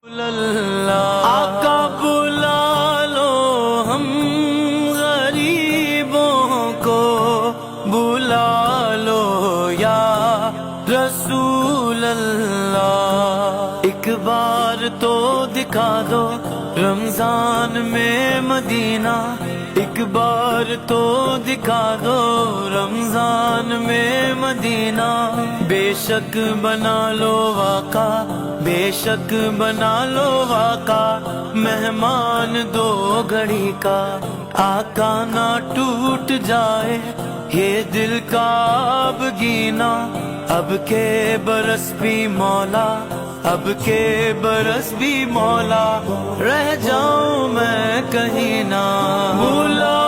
اللہ آقا بلا لو ہم غریبوں کو، بلا لو یا رسول اللہ۔ ایک بار تو دکھا دو رمضان میں مدینہ، ایک بار تو دکھا دو رمضان میں مدینہ۔ بے شک بنا لو آقا، بے شک بنا لو آقا، مہمان دو گھڑی کا۔ آقا نہ ٹوٹ جائے یہ دل کا اب گینا، اب کے برس بھی مولا، اب کے برس بھی مولا، رہ جاؤں میں کہیں نہ۔ بھولا